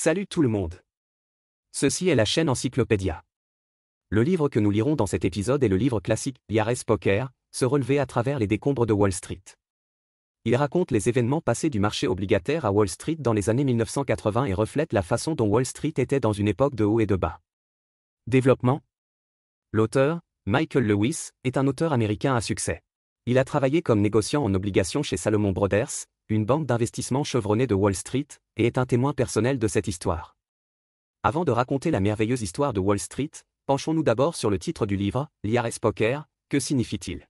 Salut tout le monde. Ceci est la chaîne Encyclopédia. Le livre que nous lirons dans cet épisode est le livre classique Liar's Poker, se relever à travers les décombres de Wall Street. Il raconte les événements passés du marché obligataire à Wall Street dans les années 1980 et reflète la façon dont Wall Street était dans une époque de haut et de bas. Développement. L'auteur, Michael Lewis, est un auteur américain à succès. Il a travaillé comme négociant en obligations chez Salomon Brothers, une banque d'investissement chevronnée de Wall Street, et est un témoin personnel de cette histoire. Avant de raconter la merveilleuse histoire de Wall Street, penchons-nous d'abord sur le titre du livre, Liar's Poker. Que signifie-t-il?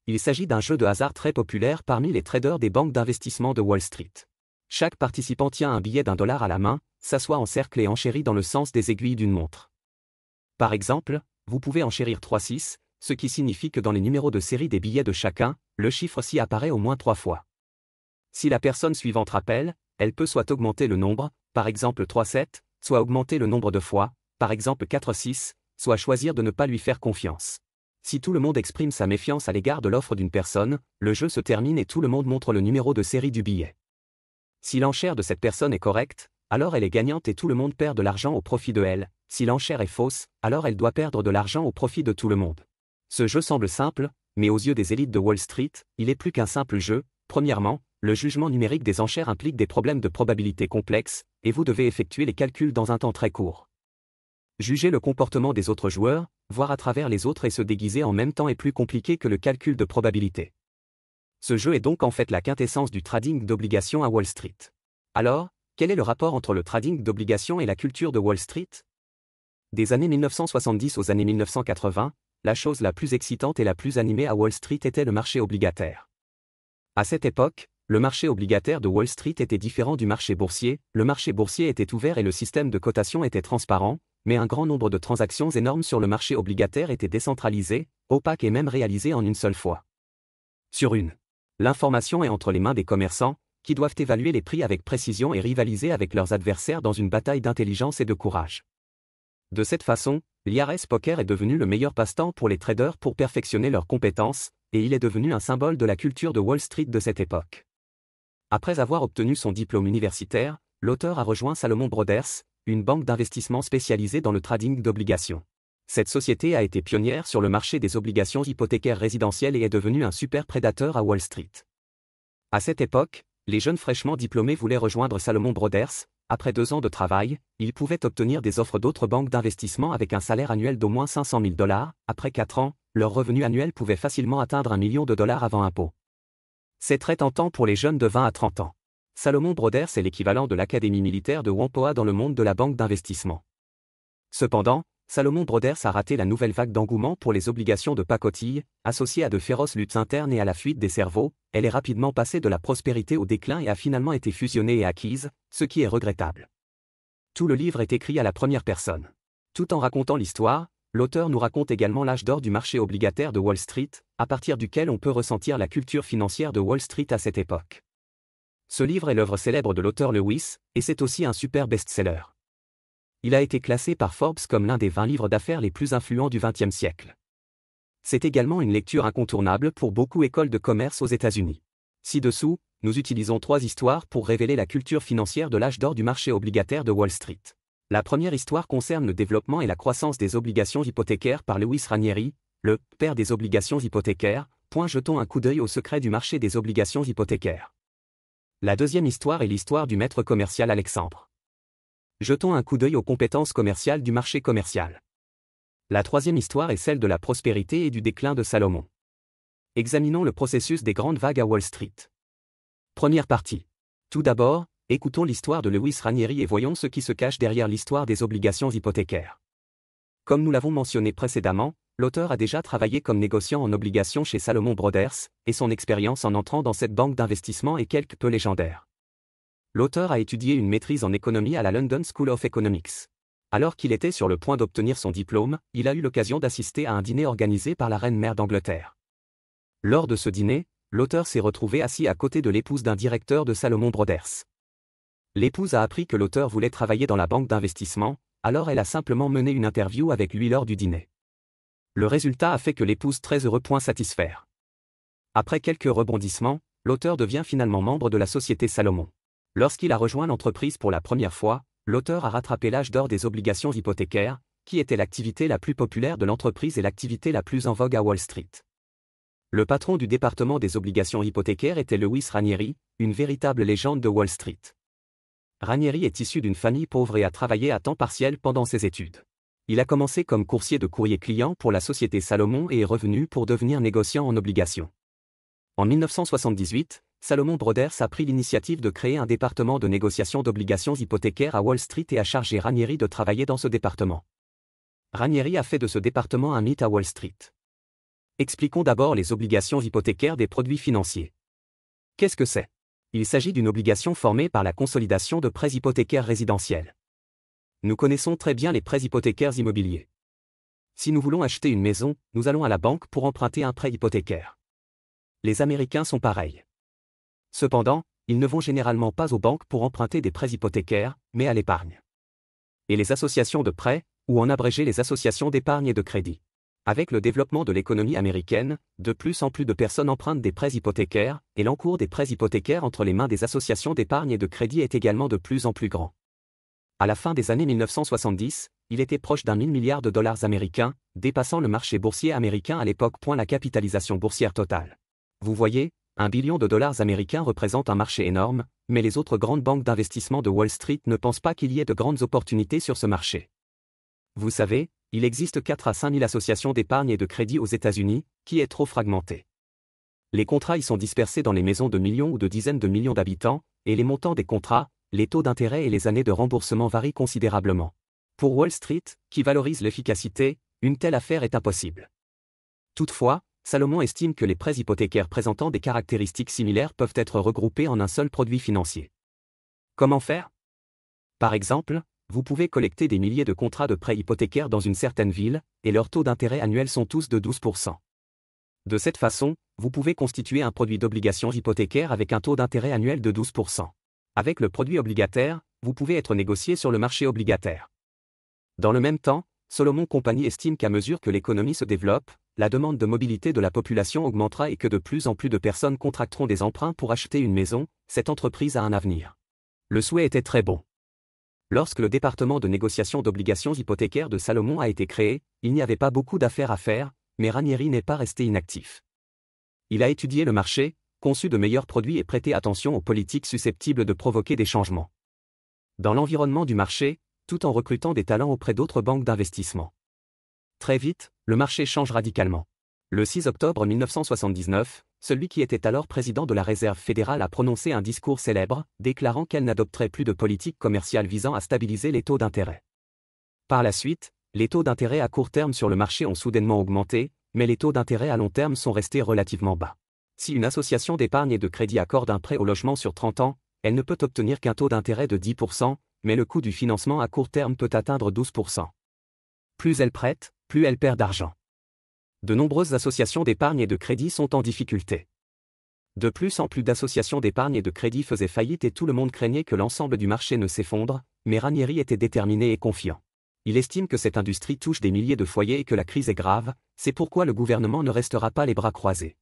Il s'agit d'un jeu de hasard très populaire parmi les traders des banques d'investissement de Wall Street. Chaque participant tient un billet d'$1 à la main, s'assoit en cercle et enchérit dans le sens des aiguilles d'une montre. Par exemple, vous pouvez enchérir 3-6, ce qui signifie que dans les numéros de série des billets de chacun, le chiffre s'y apparaît au moins 3 fois. Si la personne suivante rappelle, elle peut soit augmenter le nombre, par exemple 3-7, soit augmenter le nombre de fois, par exemple 4-6, soit choisir de ne pas lui faire confiance. Si tout le monde exprime sa méfiance à l'égard de l'offre d'une personne, le jeu se termine et tout le monde montre le numéro de série du billet. Si l'enchère de cette personne est correcte, alors elle est gagnante et tout le monde perd de l'argent au profit de elle. Si l'enchère est fausse, alors elle doit perdre de l'argent au profit de tout le monde. Ce jeu semble simple, mais aux yeux des élites de Wall Street, il est plus qu'un simple jeu. Premièrement, le jugement numérique des enchères implique des problèmes de probabilité complexes, et vous devez effectuer les calculs dans un temps très court. Juger le comportement des autres joueurs, voir à travers les autres et se déguiser en même temps est plus compliqué que le calcul de probabilité. Ce jeu est donc en fait la quintessence du trading d'obligations à Wall Street. Alors, quel est le rapport entre le trading d'obligations et la culture de Wall Street? Des années 1970 aux années 1980, la chose la plus excitante et la plus animée à Wall Street était le marché obligataire. À cette époque, le marché obligataire de Wall Street était différent du marché boursier. Le marché boursier était ouvert et le système de cotation était transparent, mais un grand nombre de transactions énormes sur le marché obligataire étaient décentralisées, opaques et même réalisées en une seule fois. L'information est entre les mains des commerçants, qui doivent évaluer les prix avec précision et rivaliser avec leurs adversaires dans une bataille d'intelligence et de courage. De cette façon, Liar's Poker est devenu le meilleur passe-temps pour les traders pour perfectionner leurs compétences, et il est devenu un symbole de la culture de Wall Street de cette époque. Après avoir obtenu son diplôme universitaire, l'auteur a rejoint Salomon Brothers, une banque d'investissement spécialisée dans le trading d'obligations. Cette société a été pionnière sur le marché des obligations hypothécaires résidentielles et est devenue un super prédateur à Wall Street. À cette époque, les jeunes fraîchement diplômés voulaient rejoindre Salomon Brothers. Après 2 ans de travail, ils pouvaient obtenir des offres d'autres banques d'investissement avec un salaire annuel d'au moins $500 000. Après 4 ans, leur revenu annuel pouvait facilement atteindre $1 million avant impôt. C'est très tentant pour les jeunes de 20 à 30 ans. Salomon Brothers est l'équivalent de l'académie militaire de Whampoa dans le monde de la banque d'investissement. Cependant, Salomon Brothers a raté la nouvelle vague d'engouement pour les obligations de pacotille, associée à de féroces luttes internes et à la fuite des cerveaux. Elle est rapidement passée de la prospérité au déclin et a finalement été fusionnée et acquise, ce qui est regrettable. Tout le livre est écrit à la première personne. Tout en racontant l'histoire, l'auteur nous raconte également l'âge d'or du marché obligataire de Wall Street, à partir duquel on peut ressentir la culture financière de Wall Street à cette époque. Ce livre est l'œuvre célèbre de l'auteur Lewis, et c'est aussi un super best-seller. Il a été classé par Forbes comme l'un des 20 livres d'affaires les plus influents du XXe siècle. C'est également une lecture incontournable pour beaucoup d'écoles de commerce aux États-Unis. Ci-dessous, nous utilisons 3 histoires pour révéler la culture financière de l'âge d'or du marché obligataire de Wall Street. La première histoire concerne le développement et la croissance des obligations hypothécaires par Lewis Ranieri, le « père des obligations hypothécaires ». Jetons un coup d'œil au secret du marché des obligations hypothécaires. La deuxième histoire est l'histoire du maître commercial Alexandre. Jetons un coup d'œil aux compétences commerciales du marché commercial. La troisième histoire est celle de la prospérité et du déclin de Salomon. Examinons le processus des grandes vagues à Wall Street. Première partie. Tout d'abord, écoutons l'histoire de Lewis Ranieri et voyons ce qui se cache derrière l'histoire des obligations hypothécaires. Comme nous l'avons mentionné précédemment, l'auteur a déjà travaillé comme négociant en obligations chez Salomon Brothers, et son expérience en entrant dans cette banque d'investissement est quelque peu légendaire. L'auteur a étudié une maîtrise en économie à la London School of Economics. Alors qu'il était sur le point d'obtenir son diplôme, il a eu l'occasion d'assister à un dîner organisé par la reine-mère d'Angleterre. Lors de ce dîner, l'auteur s'est retrouvé assis à côté de l'épouse d'un directeur de Salomon Brothers. L'épouse a appris que l'auteur voulait travailler dans la banque d'investissement, alors elle a simplement mené une interview avec lui lors du dîner. Le résultat a fait que l'épouse très heureux point satisfaire. Après quelques rebondissements, l'auteur devient finalement membre de la société Salomon. Lorsqu'il a rejoint l'entreprise pour la première fois, l'auteur a rattrapé l'âge d'or des obligations hypothécaires, qui était l'activité la plus populaire de l'entreprise et l'activité la plus en vogue à Wall Street. Le patron du département des obligations hypothécaires était Lewis Ranieri, une véritable légende de Wall Street. Ranieri est issu d'une famille pauvre et a travaillé à temps partiel pendant ses études. Il a commencé comme coursier de courrier client pour la société Salomon et est revenu pour devenir négociant en obligations. En 1978, Salomon Brothers a pris l'initiative de créer un département de négociation d'obligations hypothécaires à Wall Street et a chargé Ranieri de travailler dans ce département. Ranieri a fait de ce département un mythe à Wall Street. Expliquons d'abord les obligations hypothécaires des produits financiers. Qu'est-ce que c'est ? Il s'agit d'une obligation formée par la consolidation de prêts hypothécaires résidentiels. Nous connaissons très bien les prêts hypothécaires immobiliers. Si nous voulons acheter une maison, nous allons à la banque pour emprunter un prêt hypothécaire. Les Américains sont pareils. Cependant, ils ne vont généralement pas aux banques pour emprunter des prêts hypothécaires, mais à l'épargne. Et les associations de prêts, ou en abrégé les associations d'épargne et de crédit. Avec le développement de l'économie américaine, de plus en plus de personnes empruntent des prêts hypothécaires, et l'encours des prêts hypothécaires entre les mains des associations d'épargne et de crédit est également de plus en plus grand. À la fin des années 1970, il était proche d'1 000 milliards de dollars américains, dépassant le marché boursier américain à l'époque. La capitalisation boursière totale. Vous voyez, 1 billion de dollars américains représente un marché énorme, mais les autres grandes banques d'investissement de Wall Street ne pensent pas qu'il y ait de grandes opportunités sur ce marché. Vous savez, il existe 4 à 5 000 associations d'épargne et de crédit aux États-Unis, qui est trop fragmenté. Les contrats y sont dispersés dans les maisons de millions ou de dizaines de millions d'habitants, et les montants des contrats, les taux d'intérêt et les années de remboursement varient considérablement. Pour Wall Street, qui valorise l'efficacité, une telle affaire est impossible. Toutefois, Salomon estime que les prêts hypothécaires présentant des caractéristiques similaires peuvent être regroupés en un seul produit financier. Comment faire ? Par exemple, vous pouvez collecter des milliers de contrats de prêts hypothécaires dans une certaine ville, et leurs taux d'intérêt annuels sont tous de 12%. De cette façon, vous pouvez constituer un produit d'obligation hypothécaire avec un taux d'intérêt annuel de 12%. Avec le produit obligataire, vous pouvez être négocié sur le marché obligataire. Dans le même temps, Salomon Company estime qu'à mesure que l'économie se développe, la demande de mobilité de la population augmentera et que de plus en plus de personnes contracteront des emprunts pour acheter une maison. Cette entreprise a un avenir. Le souhait était très bon. Lorsque le département de négociation d'obligations hypothécaires de Salomon a été créé, il n'y avait pas beaucoup d'affaires à faire, mais Ranieri n'est pas resté inactif. Il a étudié le marché, conçu de meilleurs produits et prêté attention aux politiques susceptibles de provoquer des changements dans l'environnement du marché, tout en recrutant des talents auprès d'autres banques d'investissement. Très vite, le marché change radicalement. Le 6 octobre 1979, celui qui était alors président de la Réserve fédérale a prononcé un discours célèbre, déclarant qu'elle n'adopterait plus de politique commerciale visant à stabiliser les taux d'intérêt. Par la suite, les taux d'intérêt à court terme sur le marché ont soudainement augmenté, mais les taux d'intérêt à long terme sont restés relativement bas. Si une association d'épargne et de crédit accorde un prêt au logement sur 30 ans, elle ne peut obtenir qu'un taux d'intérêt de 10%, mais le coût du financement à court terme peut atteindre 12%. Plus elle prête, plus elle perd d'argent. De nombreuses associations d'épargne et de crédit sont en difficulté. De plus en plus d'associations d'épargne et de crédit faisaient faillite et tout le monde craignait que l'ensemble du marché ne s'effondre, mais Ranieri était déterminé et confiant. Il estime que cette industrie touche des milliers de foyers et que la crise est grave, c'est pourquoi le gouvernement ne restera pas les bras croisés.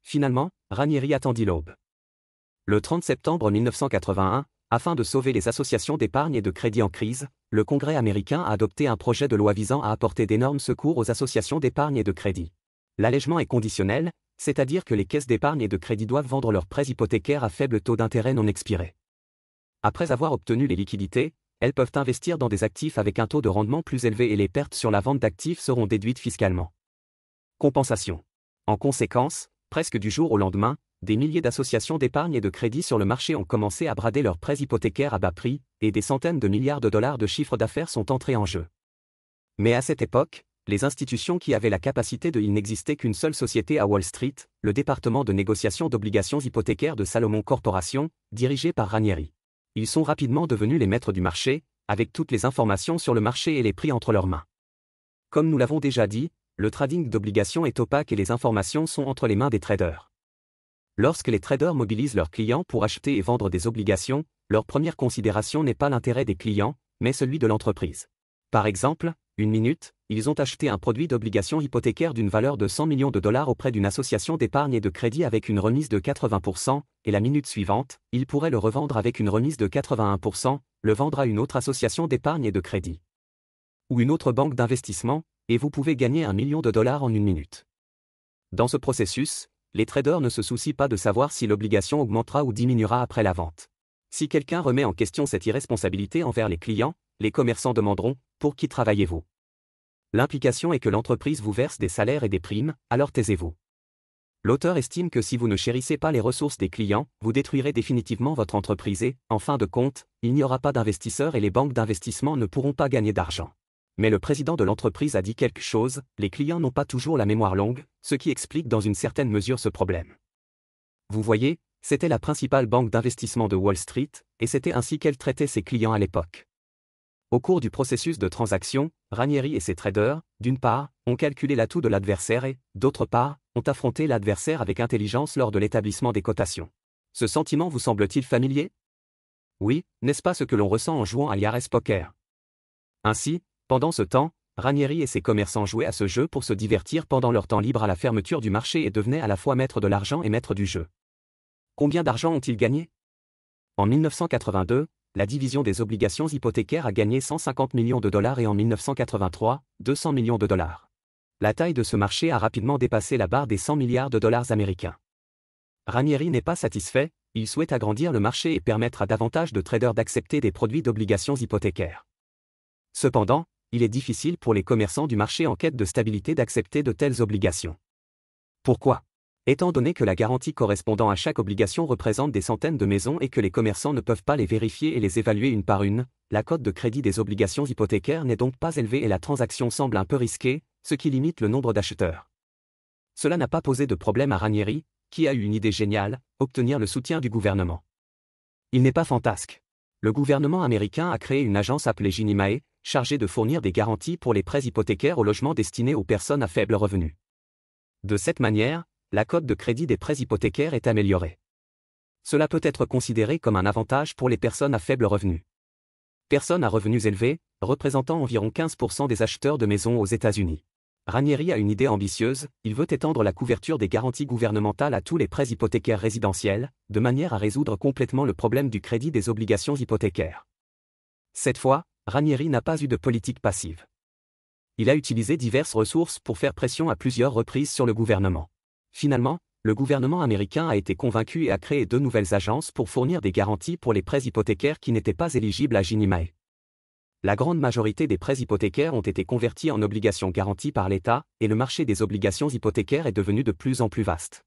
Finalement, Ranieri attendit l'aube. Le 30 septembre 1981, afin de sauver les associations d'épargne et de crédit en crise, le Congrès américain a adopté un projet de loi visant à apporter d'énormes secours aux associations d'épargne et de crédit. L'allègement est conditionnel, c'est-à-dire que les caisses d'épargne et de crédit doivent vendre leurs prêts hypothécaires à faible taux d'intérêt non expirés. Après avoir obtenu les liquidités, elles peuvent investir dans des actifs avec un taux de rendement plus élevé et les pertes sur la vente d'actifs seront déduites fiscalement. Compensation. En conséquence, presque du jour au lendemain, des milliers d'associations d'épargne et de crédit sur le marché ont commencé à brader leurs prêts hypothécaires à bas prix, et des centaines de milliards de dollars de chiffre d'affaires sont entrés en jeu. Mais à cette époque, les institutions qui avaient la capacité il n'existait qu'une seule société à Wall Street, le département de négociation d'obligations hypothécaires de Salomon Corporation, dirigé par Ranieri. Ils sont rapidement devenus les maîtres du marché, avec toutes les informations sur le marché et les prix entre leurs mains. Comme nous l'avons déjà dit, le trading d'obligations est opaque et les informations sont entre les mains des traders. Lorsque les traders mobilisent leurs clients pour acheter et vendre des obligations, leur première considération n'est pas l'intérêt des clients, mais celui de l'entreprise. Par exemple, une minute, ils ont acheté un produit d'obligation hypothécaire d'une valeur de 100 millions de dollars auprès d'une association d'épargne et de crédit avec une remise de 80%, et la minute suivante, ils pourraient le revendre avec une remise de 81%, le vendre à une autre association d'épargne et de crédit. Ou une autre banque d'investissement, et vous pouvez gagner $1 million en 1 minute. Dans ce processus, les traders ne se soucient pas de savoir si l'obligation augmentera ou diminuera après la vente. Si quelqu'un remet en question cette irresponsabilité envers les clients, les commerçants demanderont « Pour qui travaillez-vous ?» L'implication est que l'entreprise vous verse des salaires et des primes, alors taisez-vous. L'auteur estime que si vous ne chérissez pas les ressources des clients, vous détruirez définitivement votre entreprise et, en fin de compte, il n'y aura pas d'investisseurs et les banques d'investissement ne pourront pas gagner d'argent. Mais le président de l'entreprise a dit quelque chose, les clients n'ont pas toujours la mémoire longue, ce qui explique dans une certaine mesure ce problème. Vous voyez, c'était la principale banque d'investissement de Wall Street, et c'était ainsi qu'elle traitait ses clients à l'époque. Au cours du processus de transaction, Ranieri et ses traders, d'une part, ont calculé l'atout de l'adversaire et, d'autre part, ont affronté l'adversaire avec intelligence lors de l'établissement des cotations. Ce sentiment vous semble-t-il familier? Oui, n'est-ce pas ce que l'on ressent en jouant à l'IRS Poker? Ainsi, pendant ce temps, Ranieri et ses commerçants jouaient à ce jeu pour se divertir pendant leur temps libre à la fermeture du marché et devenaient à la fois maîtres de l'argent et maîtres du jeu. Combien d'argent ont-ils gagné? En 1982, la division des obligations hypothécaires a gagné $150 millions et en 1983, $200 millions. La taille de ce marché a rapidement dépassé la barre des $100 milliards américains. Ranieri n'est pas satisfait, il souhaite agrandir le marché et permettre à davantage de traders d'accepter des produits d'obligations hypothécaires. Cependant, il est difficile pour les commerçants du marché en quête de stabilité d'accepter de telles obligations. Pourquoi? Étant donné que la garantie correspondant à chaque obligation représente des centaines de maisons et que les commerçants ne peuvent pas les vérifier et les évaluer une par une, la cote de crédit des obligations hypothécaires n'est donc pas élevée et la transaction semble un peu risquée, ce qui limite le nombre d'acheteurs. Cela n'a pas posé de problème à Ranieri, qui a eu une idée géniale, obtenir le soutien du gouvernement. Il n'est pas fantasque. Le gouvernement américain a créé une agence appelée Ginnie Mae, chargée de fournir des garanties pour les prêts hypothécaires aux logements destinés aux personnes à faible revenu. De cette manière, la cote de crédit des prêts hypothécaires est améliorée. Cela peut être considéré comme un avantage pour les personnes à faible revenu. Personnes à revenus élevés, représentant environ 15% des acheteurs de maisons aux États-Unis. Ranieri a une idée ambitieuse, il veut étendre la couverture des garanties gouvernementales à tous les prêts hypothécaires résidentiels, de manière à résoudre complètement le problème du crédit des obligations hypothécaires. Cette fois, Ranieri n'a pas eu de politique passive. Il a utilisé diverses ressources pour faire pression à plusieurs reprises sur le gouvernement. Finalement, le gouvernement américain a été convaincu et a créé 2 nouvelles agences pour fournir des garanties pour les prêts hypothécaires qui n'étaient pas éligibles à Ginnie Mae. La grande majorité des prêts hypothécaires ont été convertis en obligations garanties par l'État, et le marché des obligations hypothécaires est devenu de plus en plus vaste.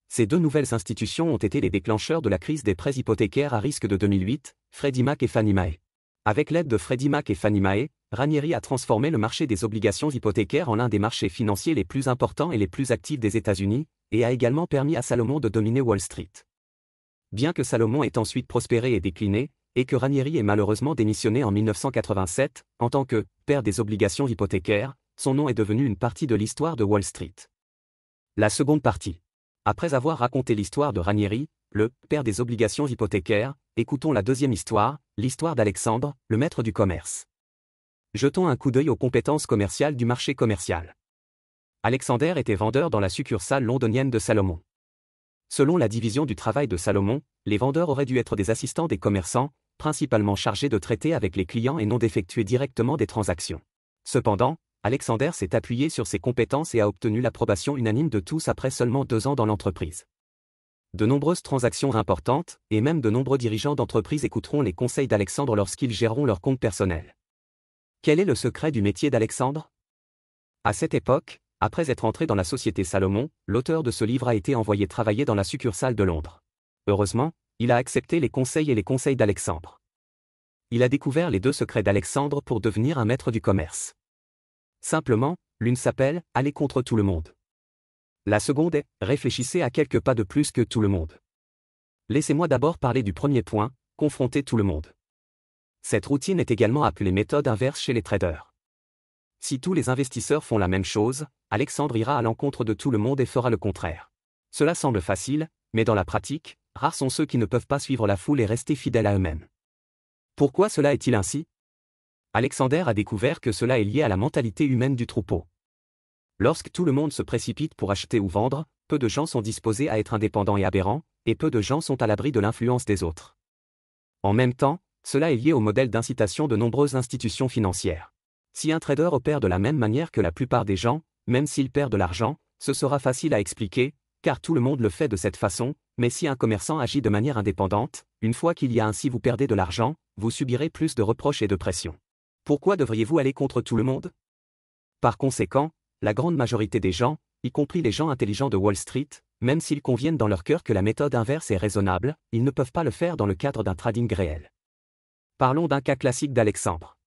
Ces 2 nouvelles institutions ont été les déclencheurs de la crise des prêts hypothécaires à risque de 2008, Freddie Mac et Fannie Mae. Avec l'aide de Freddie Mac et Fannie Mae, Ranieri a transformé le marché des obligations hypothécaires en l'un des marchés financiers les plus importants et les plus actifs des États-Unis, et a également permis à Salomon de dominer Wall Street. Bien que Salomon ait ensuite prospéré et décliné, et que Ranieri ait malheureusement démissionné en 1987, en tant que « père des obligations hypothécaires », son nom est devenu une partie de l'histoire de Wall Street. La seconde partie. Après avoir raconté l'histoire de Ranieri, le « père des obligations hypothécaires », écoutons la deuxième histoire, l'histoire d'Alexandre, le maître du commerce. Jetons un coup d'œil aux compétences commerciales du marché commercial. Alexander était vendeur dans la succursale londonienne de Salomon. Selon la division du travail de Salomon, les vendeurs auraient dû être des assistants des commerçants, principalement chargés de traiter avec les clients et non d'effectuer directement des transactions. Cependant, Alexander s'est appuyé sur ses compétences et a obtenu l'approbation unanime de tous après seulement 2 ans dans l'entreprise. De nombreuses transactions importantes, et même de nombreux dirigeants d'entreprise écouteront les conseils d'Alexandre lorsqu'ils géreront leur compte personnel. Quel est le secret du métier d'Alexandre? À cette époque, après être entré dans la société Salomon, l'auteur de ce livre a été envoyé travailler dans la succursale de Londres. Heureusement, il a accepté les conseils d'Alexandre. Il a découvert les 2 secrets d'Alexandre pour devenir un maître du commerce. Simplement, l'une s'appelle « Aller contre tout le monde ». La seconde est « Réfléchissez à quelques pas de plus que tout le monde ». Laissez-moi d'abord parler du premier point, confronter tout le monde. Cette routine est également appelée méthode inverse chez les traders. Si tous les investisseurs font la même chose, Alexandre ira à l'encontre de tout le monde et fera le contraire. Cela semble facile, mais dans la pratique, rares sont ceux qui ne peuvent pas suivre la foule et rester fidèles à eux-mêmes. Pourquoi cela est-il ainsi? Alexander a découvert que cela est lié à la mentalité humaine du troupeau. Lorsque tout le monde se précipite pour acheter ou vendre, peu de gens sont disposés à être indépendants et aberrants, et peu de gens sont à l'abri de l'influence des autres. En même temps, Cela est lié au modèle d'incitation de nombreuses institutions financières. Si un trader opère de la même manière que la plupart des gens, même s'il perd de l'argent, ce sera facile à expliquer, car tout le monde le fait de cette façon, mais si un commerçant agit de manière indépendante, une fois qu'il y a ainsi vous perdez de l'argent, vous subirez plus de reproches et de pression. Pourquoi devriez-vous aller contre tout le monde? Par conséquent, la grande majorité des gens, y compris les gens intelligents de Wall Street, même s'ils conviennent dans leur cœur que la méthode inverse est raisonnable, ils ne peuvent pas le faire dans le cadre d'un trading réel. Parlons d'un cas classique d'Alexandre.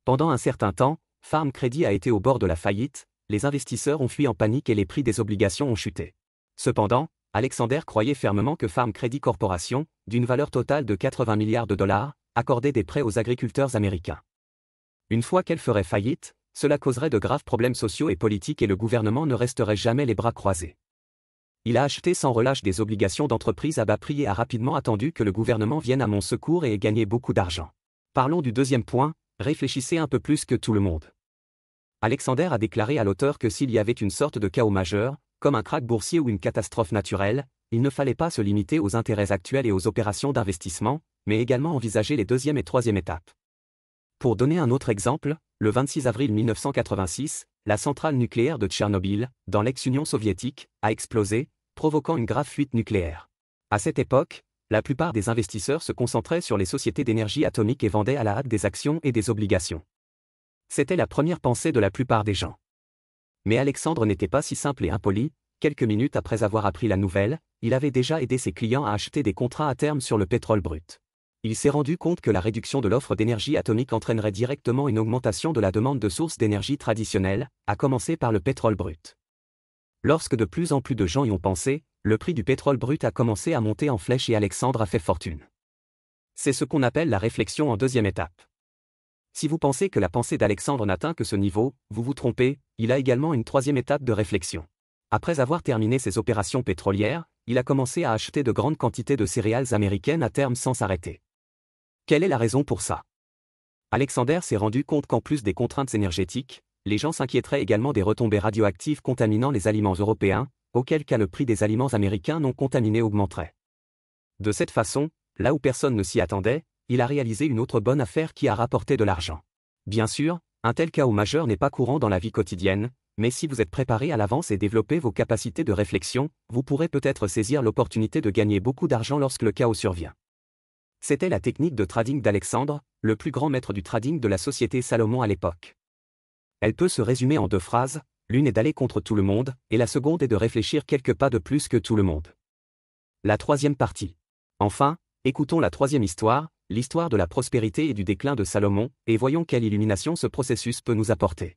Pendant un certain temps, Farm Credit a été au bord de la faillite, les investisseurs ont fui en panique et les prix des obligations ont chuté. Cependant, Alexander croyait fermement que Farm Credit Corporation, d'une valeur totale de 80 milliards de dollars, accordait des prêts aux agriculteurs américains. Une fois qu'elle ferait faillite, cela causerait de graves problèmes sociaux et politiques et le gouvernement ne resterait jamais les bras croisés. Il a acheté sans relâche des obligations d'entreprise à bas prix et a rapidement attendu que le gouvernement vienne à mon secours et ait gagné beaucoup d'argent. Parlons du deuxième point, réfléchissez un peu plus que tout le monde. Alexander a déclaré à l'auteur que s'il y avait une sorte de chaos majeur, comme un krach boursier ou une catastrophe naturelle, il ne fallait pas se limiter aux intérêts actuels et aux opérations d'investissement, mais également envisager les deuxième et troisième étapes. Pour donner un autre exemple, le 26 avril 1986, la centrale nucléaire de Tchernobyl, dans l'ex-Union soviétique, a explosé, provoquant une grave fuite nucléaire. À cette époque, la plupart des investisseurs se concentraient sur les sociétés d'énergie atomique et vendaient à la hâte des actions et des obligations. C'était la première pensée de la plupart des gens. Mais Alexandre n'était pas si simple et impoli. Quelques minutes après avoir appris la nouvelle, il avait déjà aidé ses clients à acheter des contrats à terme sur le pétrole brut. Il s'est rendu compte que la réduction de l'offre d'énergie atomique entraînerait directement une augmentation de la demande de sources d'énergie traditionnelles, à commencer par le pétrole brut. Lorsque de plus en plus de gens y ont pensé, le prix du pétrole brut a commencé à monter en flèche et Alexandre a fait fortune. C'est ce qu'on appelle la réflexion en deuxième étape. Si vous pensez que la pensée d'Alexandre n'atteint que ce niveau, vous vous trompez, il a également une troisième étape de réflexion. Après avoir terminé ses opérations pétrolières, il a commencé à acheter de grandes quantités de céréales américaines à terme sans s'arrêter. Quelle est la raison pour ça? Alexander s'est rendu compte qu'en plus des contraintes énergétiques, les gens s'inquiéteraient également des retombées radioactives contaminant les aliments européens, auquel cas le prix des aliments américains non contaminés augmenterait. De cette façon, là où personne ne s'y attendait, il a réalisé une autre bonne affaire qui a rapporté de l'argent. Bien sûr, un tel chaos majeur n'est pas courant dans la vie quotidienne, mais si vous êtes préparé à l'avance et développez vos capacités de réflexion, vous pourrez peut-être saisir l'opportunité de gagner beaucoup d'argent lorsque le chaos survient. C'était la technique de trading d'Alexandre, le plus grand maître du trading de la société Salomon à l'époque. Elle peut se résumer en deux phrases, l'une est d'aller contre tout le monde, et la seconde est de réfléchir quelques pas de plus que tout le monde. La troisième partie. Enfin, écoutons la troisième histoire, l'histoire de la prospérité et du déclin de Salomon, et voyons quelle illumination ce processus peut nous apporter.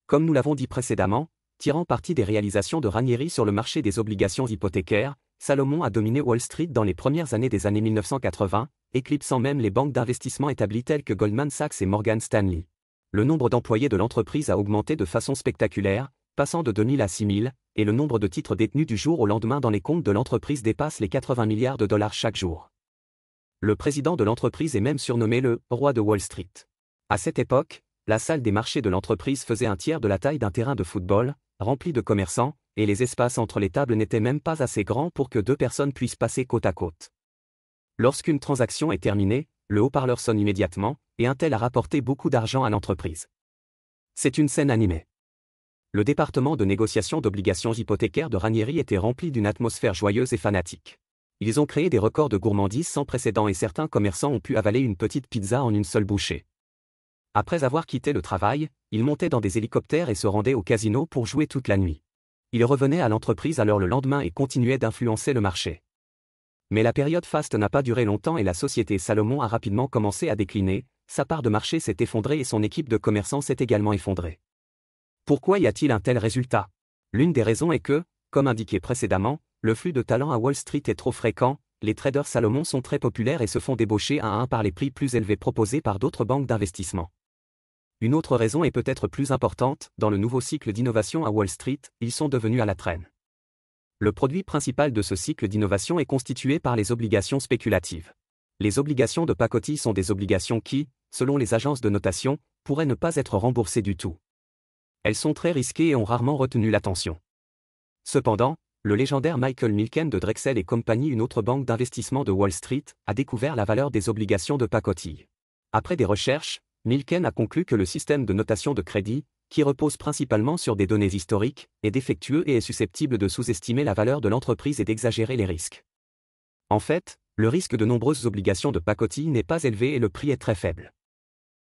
Comme nous l'avons dit précédemment, tirant parti des réalisations de Ranieri sur le marché des obligations hypothécaires, Salomon a dominé Wall Street dans les premières années des années 1980, éclipsant même les banques d'investissement établies telles que Goldman Sachs et Morgan Stanley. Le nombre d'employés de l'entreprise a augmenté de façon spectaculaire, passant de 2000 à 6000, et le nombre de titres détenus du jour au lendemain dans les comptes de l'entreprise dépasse les 80 milliards de dollars chaque jour. Le président de l'entreprise est même surnommé le « roi de Wall Street ». À cette époque, la salle des marchés de l'entreprise faisait un tiers de la taille d'un terrain de football, rempli de commerçants, et les espaces entre les tables n'étaient même pas assez grands pour que deux personnes puissent passer côte à côte. Lorsqu'une transaction est terminée, le haut-parleur sonne immédiatement, et un tel a rapporté beaucoup d'argent à l'entreprise. C'est une scène animée. Le département de négociation d'obligations hypothécaires de Ranieri était rempli d'une atmosphère joyeuse et fanatique. Ils ont créé des records de gourmandise sans précédent et certains commerçants ont pu avaler une petite pizza en une seule bouchée. Après avoir quitté le travail, ils montaient dans des hélicoptères et se rendaient au casino pour jouer toute la nuit. Ils revenaient à l'entreprise alors le lendemain et continuaient d'influencer le marché. Mais la période faste n'a pas duré longtemps et la société Salomon a rapidement commencé à décliner, sa part de marché s'est effondrée et son équipe de commerçants s'est également effondrée. Pourquoi y a-t-il un tel résultat? L'une des raisons est que, comme indiqué précédemment, le flux de talents à Wall Street est trop fréquent, les traders Salomon sont très populaires et se font débaucher un à un par les prix plus élevés proposés par d'autres banques d'investissement. Une autre raison est peut-être plus importante, dans le nouveau cycle d'innovation à Wall Street, ils sont devenus à la traîne. Le produit principal de ce cycle d'innovation est constitué par les obligations spéculatives. Les obligations de pacotille sont des obligations qui, selon les agences de notation, pourraient ne pas être remboursées du tout. Elles sont très risquées et ont rarement retenu l'attention. Cependant, le légendaire Michael Milken de Drexel & Company, une autre banque d'investissement de Wall Street, a découvert la valeur des obligations de pacotille. Après des recherches, Milken a conclu que le système de notation de crédit, qui repose principalement sur des données historiques, est défectueux et est susceptible de sous-estimer la valeur de l'entreprise et d'exagérer les risques. En fait, le risque de nombreuses obligations de pacotille n'est pas élevé et le prix est très faible.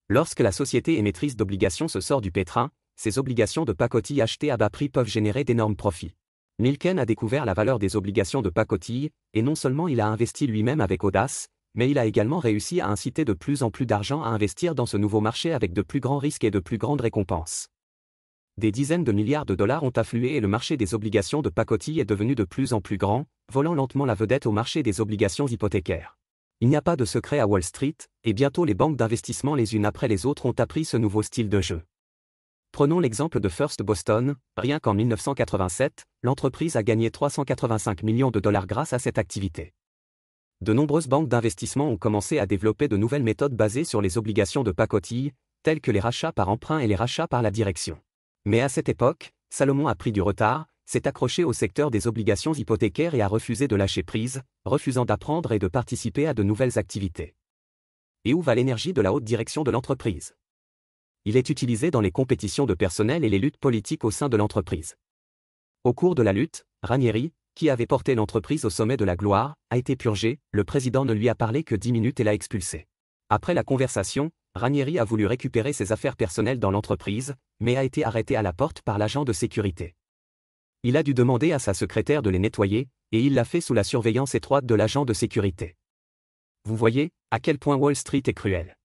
Lorsque la société émettrice d'obligations se sort du pétrin, ces obligations de pacotille achetées à bas prix peuvent générer d'énormes profits. Milken a découvert la valeur des obligations de pacotille, et non seulement il a investi lui-même avec audace, mais il a également réussi à inciter de plus en plus d'argent à investir dans ce nouveau marché avec de plus grands risques et de plus grandes récompenses. Des dizaines de milliards de dollars ont afflué et le marché des obligations de pacotille est devenu de plus en plus grand, volant lentement la vedette au marché des obligations hypothécaires. Il n'y a pas de secret à Wall Street, et bientôt les banques d'investissement les unes après les autres ont appris ce nouveau style de jeu. Prenons l'exemple de First Boston, rien qu'en 1987, l'entreprise a gagné 385 millions de dollars grâce à cette activité. De nombreuses banques d'investissement ont commencé à développer de nouvelles méthodes basées sur les obligations de pacotille, telles que les rachats par emprunt et les rachats par la direction. Mais à cette époque, Salomon a pris du retard, s'est accroché au secteur des obligations hypothécaires et a refusé de lâcher prise, refusant d'apprendre et de participer à de nouvelles activités. Et où va l'énergie de la haute direction de l'entreprise? Il est utilisé dans les compétitions de personnel et les luttes politiques au sein de l'entreprise. Au cours de la lutte, Ranieri, qui avait porté l'entreprise au sommet de la gloire, a été purgé, le président ne lui a parlé que 10 minutes et l'a expulsé. Après la conversation, Ranieri a voulu récupérer ses affaires personnelles dans l'entreprise, mais a été arrêté à la porte par l'agent de sécurité. Il a dû demander à sa secrétaire de les nettoyer, et il l'a fait sous la surveillance étroite de l'agent de sécurité. Vous voyez, à quel point Wall Street est cruel.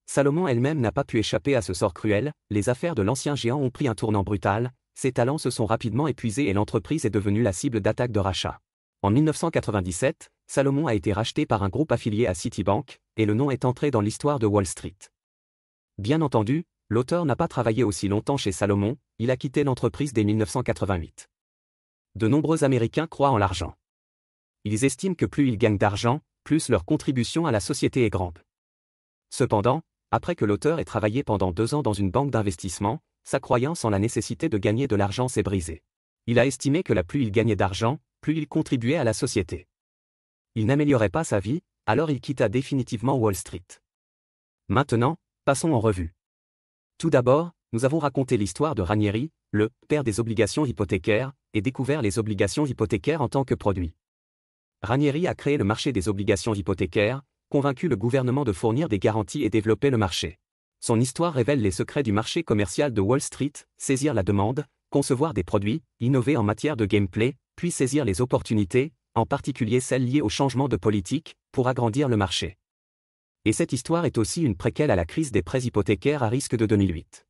Salomon elle-même n'a pas pu échapper à ce sort cruel, les affaires de l'ancien géant ont pris un tournant brutal, ses talents se sont rapidement épuisés et l'entreprise est devenue la cible d'attaques de rachat. En 1997, Salomon a été racheté par un groupe affilié à Citibank, et le nom est entré dans l'histoire de Wall Street. Bien entendu, l'auteur n'a pas travaillé aussi longtemps chez Salomon, il a quitté l'entreprise dès 1988. De nombreux Américains croient en l'argent. Ils estiment que plus ils gagnent d'argent, plus leur contribution à la société est grande. Cependant, après que l'auteur ait travaillé pendant 2 ans dans une banque d'investissement, sa croyance en la nécessité de gagner de l'argent s'est brisée. Il a estimé que plus il gagnait d'argent, plus il contribuait à la société. Il n'améliorait pas sa vie, alors il quitta définitivement Wall Street. Maintenant, passons en revue. Tout d'abord, nous avons raconté l'histoire de Ranieri, le père des obligations hypothécaires, et découvert les obligations hypothécaires en tant que produit. Ranieri a créé le marché des obligations hypothécaires, convaincu le gouvernement de fournir des garanties et développer le marché. Son histoire révèle les secrets du marché commercial de Wall Street, saisir la demande, concevoir des produits, innover en matière de gameplay, puis saisir les opportunités, en particulier celles liées au changement de politique, pour agrandir le marché. Et cette histoire est aussi une préquelle à la crise des prêts hypothécaires à risque de 2008.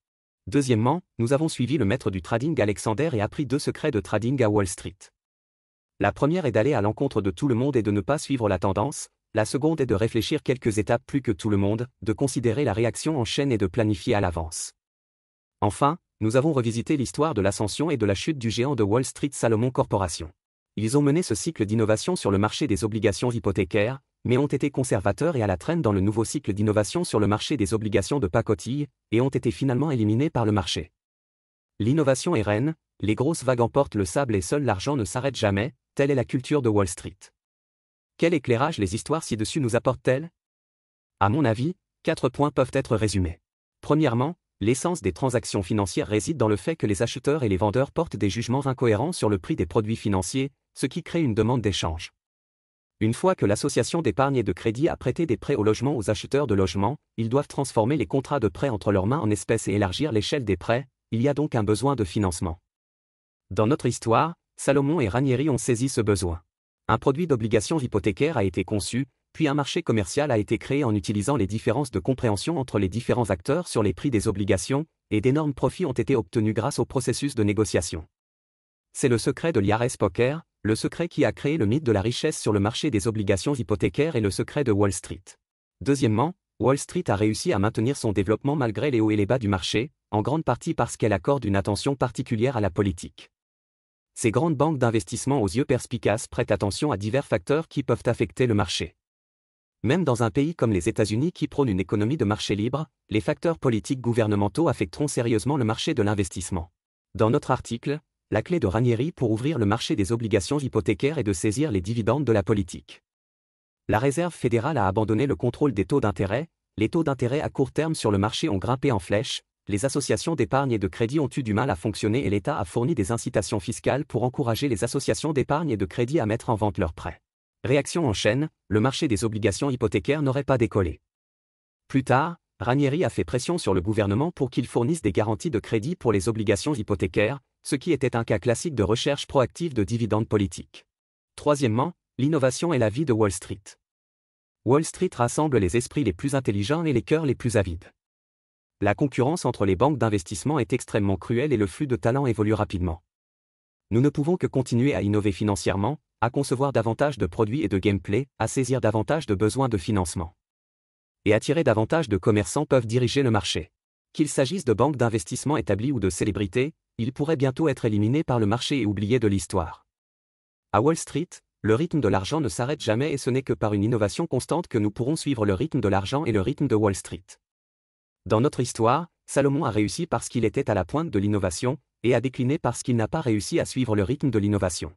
Deuxièmement, nous avons suivi le maître du trading Alexander et appris 2 secrets de trading à Wall Street. La première est d'aller à l'encontre de tout le monde et de ne pas suivre la tendance. La seconde est de réfléchir quelques étapes plus que tout le monde, de considérer la réaction en chaîne et de planifier à l'avance. Enfin, nous avons revisité l'histoire de l'ascension et de la chute du géant de Wall Street Salomon Corporation. Ils ont mené ce cycle d'innovation sur le marché des obligations hypothécaires, mais ont été conservateurs et à la traîne dans le nouveau cycle d'innovation sur le marché des obligations de pacotille, et ont été finalement éliminés par le marché. L'innovation est reine, les grosses vagues emportent le sable et seul l'argent ne s'arrête jamais, telle est la culture de Wall Street. Quel éclairage les histoires ci-dessus nous apportent-elles? À mon avis, 4 points peuvent être résumés. Premièrement, l'essence des transactions financières réside dans le fait que les acheteurs et les vendeurs portent des jugements incohérents sur le prix des produits financiers, ce qui crée une demande d'échange. Une fois que l'association d'épargne et de crédit a prêté des prêts au logement aux acheteurs de logements, ils doivent transformer les contrats de prêt entre leurs mains en espèces et élargir l'échelle des prêts, il y a donc un besoin de financement. Dans notre histoire, Salomon et Ranieri ont saisi ce besoin. Un produit d'obligation hypothécaire a été conçu, puis un marché commercial a été créé en utilisant les différences de compréhension entre les différents acteurs sur les prix des obligations, et d'énormes profits ont été obtenus grâce au processus de négociation. C'est le secret de l'IRS Poker, le secret qui a créé le mythe de la richesse sur le marché des obligations hypothécaires et le secret de Wall Street. Deuxièmement, Wall Street a réussi à maintenir son développement malgré les hauts et les bas du marché, en grande partie parce qu'elle accorde une attention particulière à la politique. Ces grandes banques d'investissement aux yeux perspicaces prêtent attention à divers facteurs qui peuvent affecter le marché. Même dans un pays comme les États-Unis qui prône une économie de marché libre, les facteurs politiques gouvernementaux affecteront sérieusement le marché de l'investissement. Dans notre article, la clé de Ranieri pour ouvrir le marché des obligations hypothécaires est de saisir les dividendes de la politique. La Réserve fédérale a abandonné le contrôle des taux d'intérêt, les taux d'intérêt à court terme sur le marché ont grimpé en flèche, les associations d'épargne et de crédit ont eu du mal à fonctionner et l'État a fourni des incitations fiscales pour encourager les associations d'épargne et de crédit à mettre en vente leurs prêts. Réaction en chaîne, le marché des obligations hypothécaires n'aurait pas décollé. Plus tard, Ranieri a fait pression sur le gouvernement pour qu'il fournisse des garanties de crédit pour les obligations hypothécaires, ce qui était un cas classique de recherche proactive de dividendes politiques. Troisièmement, l'innovation et la vie de Wall Street. Wall Street rassemble les esprits les plus intelligents et les cœurs les plus avides. La concurrence entre les banques d'investissement est extrêmement cruelle et le flux de talents évolue rapidement. Nous ne pouvons que continuer à innover financièrement, à concevoir davantage de produits et de gameplay, à saisir davantage de besoins de financement. Et attirer davantage de commerçants peuvent diriger le marché. Qu'il s'agisse de banques d'investissement établies ou de célébrités, ils pourraient bientôt être éliminés par le marché et oubliés de l'histoire. À Wall Street, le rythme de l'argent ne s'arrête jamais et ce n'est que par une innovation constante que nous pourrons suivre le rythme de l'argent et le rythme de Wall Street. Dans notre histoire, Salomon a réussi parce qu'il était à la pointe de l'innovation, et a décliné parce qu'il n'a pas réussi à suivre le rythme de l'innovation.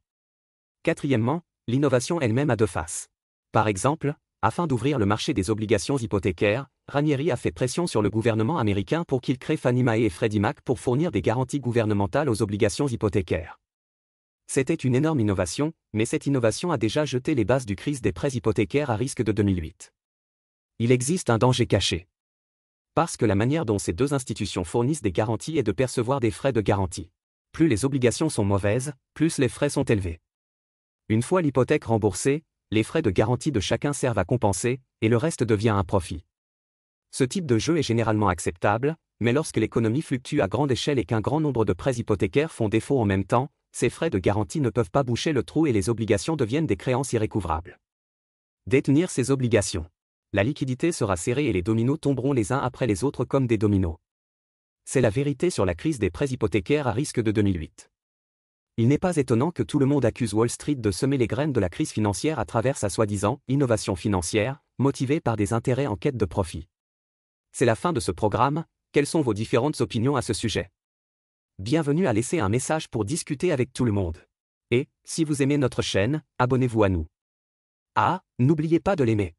Quatrièmement, l'innovation elle-même a deux faces. Par exemple, afin d'ouvrir le marché des obligations hypothécaires, Ranieri a fait pression sur le gouvernement américain pour qu'il crée Fannie Mae et Freddie Mac pour fournir des garanties gouvernementales aux obligations hypothécaires. C'était une énorme innovation, mais cette innovation a déjà jeté les bases du crise des prêts hypothécaires à risque de 2008. Il existe un danger caché. Parce que la manière dont ces deux institutions fournissent des garanties est de percevoir des frais de garantie. Plus les obligations sont mauvaises, plus les frais sont élevés. Une fois l'hypothèque remboursée, les frais de garantie de chacun servent à compenser, et le reste devient un profit. Ce type de jeu est généralement acceptable, mais lorsque l'économie fluctue à grande échelle et qu'un grand nombre de prêts hypothécaires font défaut en même temps, ces frais de garantie ne peuvent pas boucher le trou et les obligations deviennent des créances irrécouvrables. Détenir ces obligations. La liquidité sera serrée et les dominos tomberont les uns après les autres comme des dominos. C'est la vérité sur la crise des prêts hypothécaires à risque de 2008. Il n'est pas étonnant que tout le monde accuse Wall Street de semer les graines de la crise financière à travers sa soi-disant innovation financière, motivée par des intérêts en quête de profit. C'est la fin de ce programme, quelles sont vos différentes opinions à ce sujet? Bienvenue à laisser un message pour discuter avec tout le monde. Et, si vous aimez notre chaîne, abonnez-vous à nous. Ah, n'oubliez pas de l'aimer.